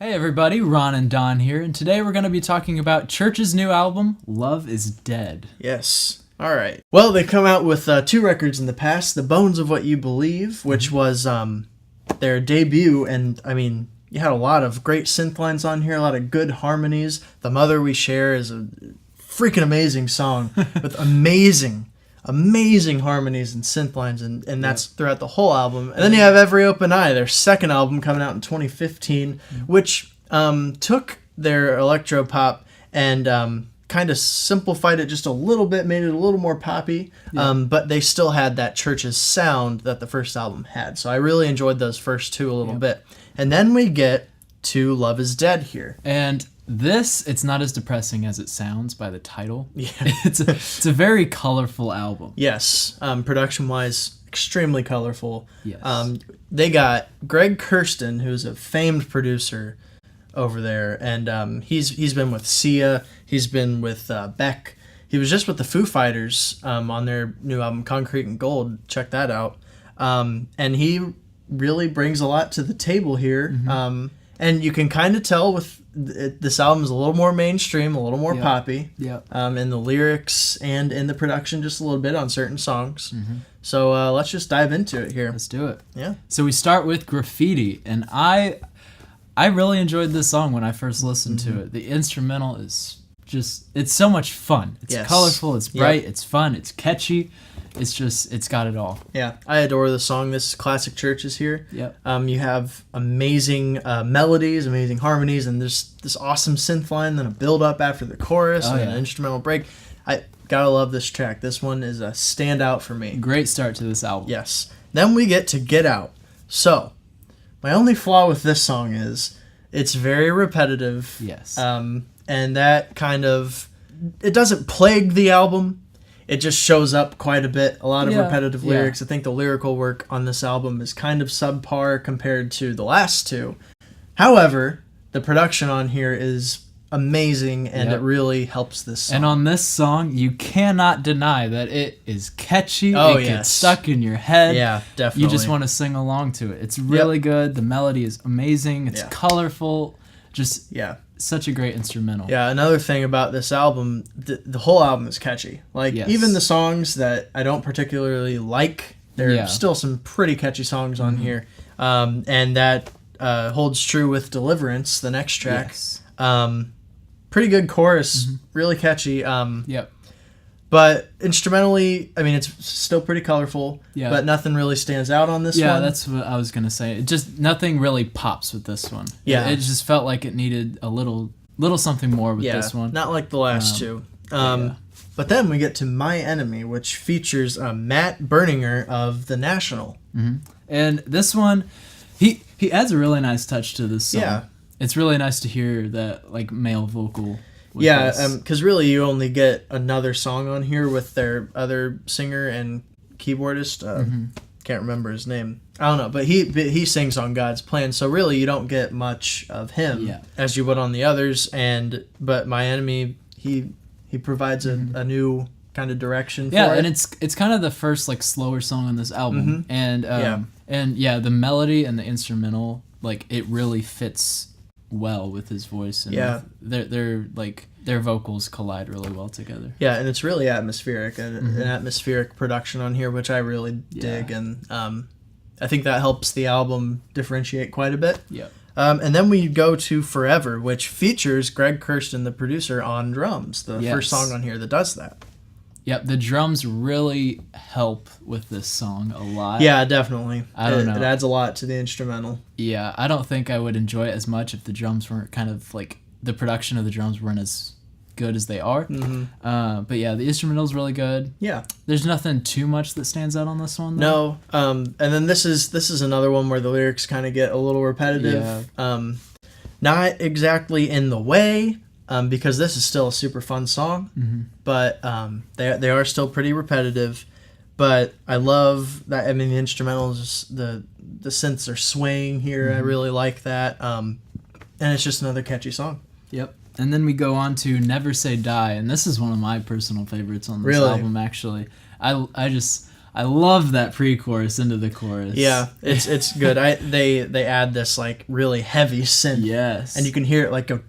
Hey everybody, Ron and Don here, and today we're going to be talking about Chvrches' new album, Love is Dead. Yes. All right. Well, they come out with two records in the past, The Bones of What You Believe, which was their debut, and I mean, you had a lot of great synth lines on here, a lot of good harmonies. The Mother We Share is a freaking amazing song with amazing harmonies and synth lines, and that's throughout the whole album. And then you have Every Open Eye, their second album coming out in 2015, which took their electro pop and kind of simplified it just a little bit, made it a little more poppy, but they still had that Chvrches sound that the first album had. So I really enjoyed those first two a little bit. And then we get to Love is Dead here. And it's not as depressing as it sounds by the title. Yeah. It's a very colorful album. Yes, production-wise, extremely colorful. Yes. They got Greg Kurstin, who's a famed producer over there, and he's been with Sia, he's been with Beck. He was just with the Foo Fighters on their new album, Concrete and Gold. Check that out. And he really brings a lot to the table here. Mm-hmm. And you can kind of tell with this album is a little more mainstream, a little more poppy. Yeah. In the lyrics and in the production, just a little bit on certain songs. Mm-hmm. So let's just dive into it here. Let's do it. Yeah. So we start with Graffiti, and I really enjoyed this song when I first listened to it. The instrumental is it's so much fun. It's colorful, it's bright, it's fun, it's catchy. It's got it all. Yeah, I adore the song. This is classic Chvrches here. Yep. You have amazing melodies, amazing harmonies, and there's this awesome synth line, then a build up after the chorus, and an instrumental break. I gotta love this track. This one is a standout for me. Great start to this album. Yes. Then we get to Get Out. So, my only flaw with this song is it's very repetitive. Yes. And that kind of, it doesn't plague the album. It just shows up quite a bit. A lot of repetitive lyrics. I think the lyrical work on this album is kind of subpar compared to the last two. However, the production on here is amazing, and it really helps this song. And on this song, you cannot deny that it is catchy. It gets stuck in your head. Yeah, definitely. You just want to sing along to it. It's really good. The melody is amazing. It's colorful. Just such a great instrumental. Yeah, another thing about this album, the whole album is catchy. Like, even the songs that I don't particularly like, there are still some pretty catchy songs on here. And that holds true with Deliverance, the next track. Yes. Pretty good chorus, really catchy. But instrumentally, I mean, it's still pretty colorful, but nothing really stands out on this one. Yeah, that's what I was going to say. It just, nothing really pops with this one. Yeah. It just felt like it needed a little something more with this one. Not like the last two. But then we get to My Enemy, which features Matt Berninger of The National. Mm-hmm. And this one, he adds a really nice touch to this song. Yeah. It's really nice to hear that, like, male vocal. Because really you only get another song on here with their other singer and keyboardist. Can't remember his name. I don't know, but he sings on God's Plan, so really you don't get much of him as you would on the others. But My Enemy, he provides a new kind of direction for it. Yeah, and it's kind of the first, like, slower song on this album. And the melody and the instrumental, like, it really fits well with his voice, and they're like, their vocals collide really well together. Yeah, and it's really atmospheric, an atmospheric production on here, which I really dig, and I think that helps the album differentiate quite a bit. Yeah. And then we go to Forever, which features Greg Kurstin, the producer, on drums, the first song on here that does that. Yep, the drums really help with this song a lot. Yeah, definitely. I don't know. It adds a lot to the instrumental. Yeah, I don't think I would enjoy it as much if the drums weren't kind of like, the production of the drums weren't as good as they are. But yeah, the instrumental's really good. Yeah. There's nothing too much that stands out on this one, though. No. And then this is another one where the lyrics kind of get a little repetitive. Yeah. Not exactly in the way, because this is still a super fun song, but they are still pretty repetitive. But I love that. I mean, the instrumentals, the synths are swaying here. I really like that. And it's just another catchy song. Yep. And then we go on to Never Say Die, and this is one of my personal favorites on this album, actually. I love that pre-chorus into the chorus. Yeah, it's good. They add this like really heavy synth. Yes. And you can hear it like go.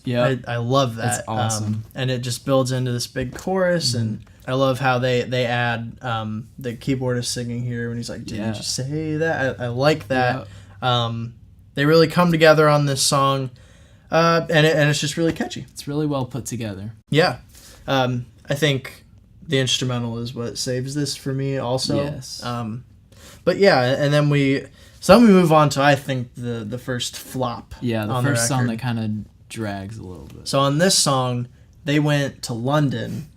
Yeah. I love that. It's awesome. And it just builds into this big chorus, and I love how they add the keyboardist singing here when he's like, "Didn't you say that?" I like that. Yeah. They really come together on this song, and it's just really catchy. It's really well put together. Yeah. I think the instrumental is what saves this for me also. Yes. But yeah, and then we move on to, I think, the first flop. Yeah, the first song that kind of drags a little bit. So on this song, they went to London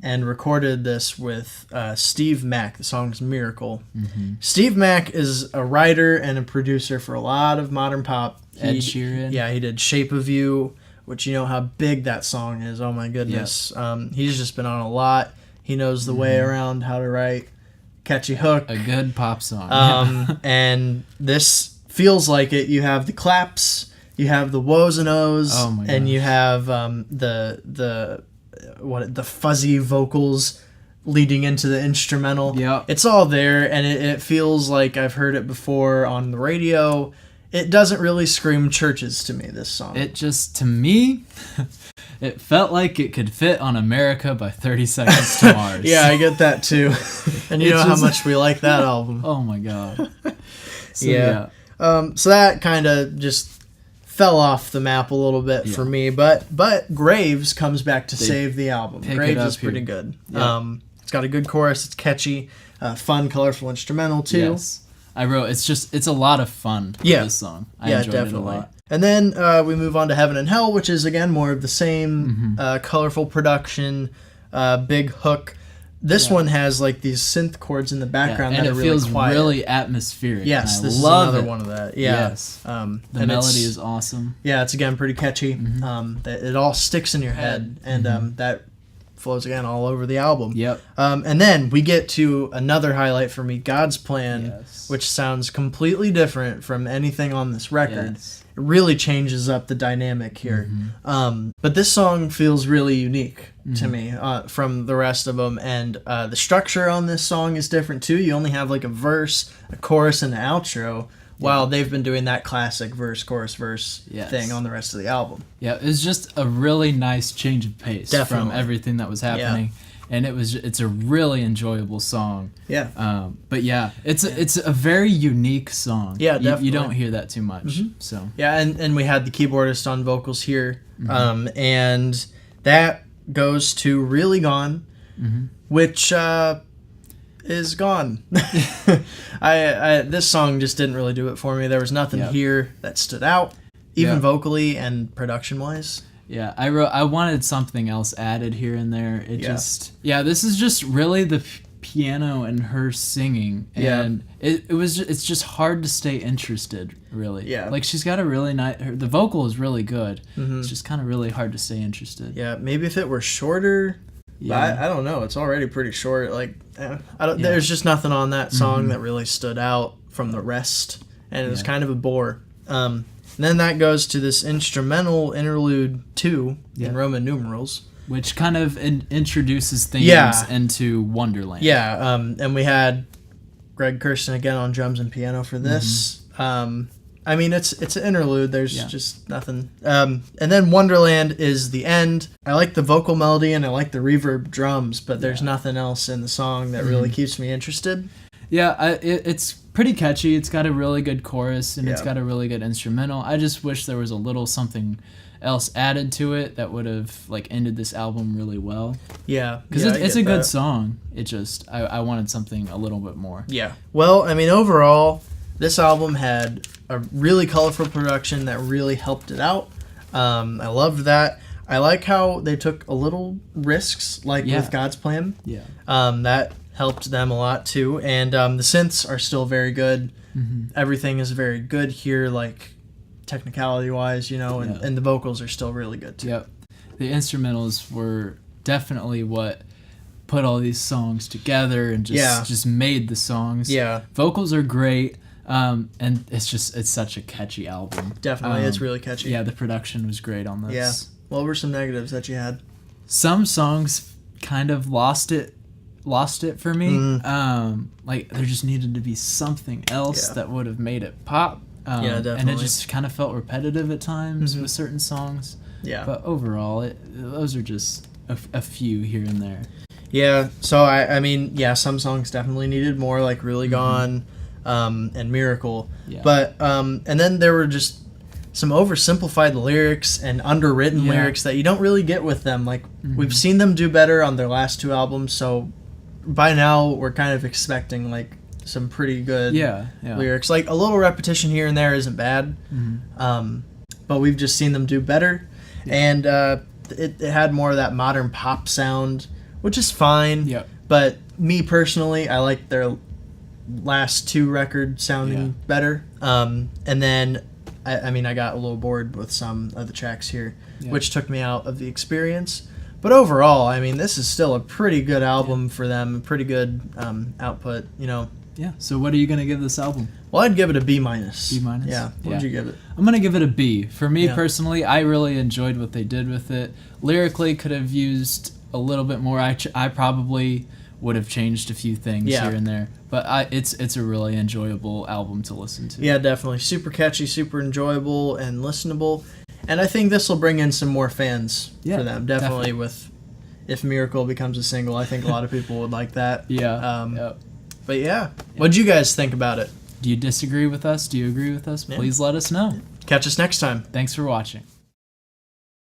and recorded this with Steve Mack. The song's Miracle. Mm-hmm. Steve Mack is a writer and a producer for a lot of modern pop. Ed Sheeran. Yeah, he did Shape of You, which you know how big that song is. Oh my goodness. Yep. He's just been on a lot. He knows the way around how to write catchy hook. A good pop song. And this feels like it. You have the claps, you have the woes and ohs, and you have the fuzzy vocals leading into the instrumental. Yep. It's all there, and it feels like I've heard it before on the radio. It doesn't really scream Chvrches to me, this song. It just, to me, it felt like it could fit on America by 30 Seconds to Mars. Yeah, I get that too. And you know how much we like that album. Oh my god. So, yeah. So that kind of just fell off the map a little bit for me, but Graves comes back to save the album. Graves is pretty good. Yep. It's got a good chorus, it's catchy, fun, colorful instrumental too. Yes. I wrote, it's a lot of fun, this song. I enjoyed it a lot. And then we move on to Heaven and Hell, which is, again, more of the same colorful production, big hook. This one has, like, these synth chords in the background that are really quiet. And it feels really atmospheric. Yes, this is another one of that. Yeah. Yes. The melody is awesome. Yeah, it's, again, pretty catchy. It all sticks in your head, and that flows again all over the album. Yep. And then we get to another highlight for me, God's Plan, which sounds completely different from anything on this record. Yes. It really changes up the dynamic here. But this song feels really unique to me from the rest of them, and the structure on this song is different too. You only have like a verse, a chorus, and an outro. While they've been doing that classic verse, chorus, verse thing on the rest of the album. Yeah, it's just a really nice change of pace from everything that was happening. Yeah. And it's a really enjoyable song. Yeah. But yeah, it's a very unique song. Yeah, definitely. You don't hear that too much. So yeah, and we had the keyboardist on vocals here. And that goes to Really Gone, which is gone. This song just didn't really do it for me. There was nothing here that stood out, even vocally and production wise. Yeah, I wanted something else added here and there. This is just really the piano and her singing, and it's just hard to stay interested, really. Yeah, like she's got a really nice, the vocal is really good. It's just kind of really hard to stay interested. Yeah, maybe if it were shorter. Yeah. I don't know. It's already pretty short. Like, there's just nothing on that song that really stood out from the rest, and it was kind of a bore. And then that goes to this instrumental interlude 2 in Roman numerals, which kind of introduces things into Wonderland. Yeah. And we had Greg Kurstin again on drums and piano for this. I mean, it's an interlude. There's just nothing. And then Wonderland is the end. I like the vocal melody and I like the reverb drums, but there's nothing else in the song that really keeps me interested. Yeah, it's pretty catchy. It's got a really good chorus and it's got a really good instrumental. I just wish there was a little something else added to it that would have like ended this album really well. Yeah, because it's a good song. It just I wanted something a little bit more. Yeah. Well, I mean, overall, this album had a really colorful production that really helped it out. I loved that. I like how they took a little risks, like with God's Plan. Yeah. That helped them a lot too. And the synths are still very good. Everything is very good here, like technicality-wise, and the vocals are still really good too. Yep. The instrumentals were definitely what put all these songs together and just made the songs. Yeah. Vocals are great. And it's such a catchy album. Definitely, it's really catchy. Yeah, the production was great on this. Yeah. What were some negatives that you had? Some songs kind of lost it lost it for me. Like there just needed to be something else that would have made it pop. Yeah, definitely. And it just kind of felt repetitive at times with certain songs. Yeah. But overall, those are just a few here and there. Yeah, so I mean, yeah, some songs definitely needed more, like Really Gone and Miracle. Yeah. But, and then there were just some oversimplified lyrics and underwritten lyrics that you don't really get with them. Like, we've seen them do better on their last 2 albums, so by now we're kind of expecting, like, some pretty good lyrics. Like, a little repetition here and there isn't bad, but we've just seen them do better. Yeah. And it had more of that modern pop sound, which is fine. Yeah. But me personally, I like their last 2 records sounding better. And then, I mean, I got a little bored with some of the tracks here, which took me out of the experience. But overall, I mean, this is still a pretty good album for them, pretty good output, you know. Yeah. So what are you going to give this album? Well, I'd give it a B-. B-? Yeah. What would you give it? I'm going to give it a B. For me personally, I really enjoyed what they did with it. Lyrically, could have used a little bit more. I probably would have changed a few things here and there. But it's a really enjoyable album to listen to. Yeah, definitely. Super catchy, super enjoyable, and listenable. And I think this will bring in some more fans for them. Definitely with if Miracle becomes a single, I think a lot of people would like that. But what'd you guys think about it? Do you disagree with us? Do you agree with us? Please let us know. Catch us next time. Thanks for watching.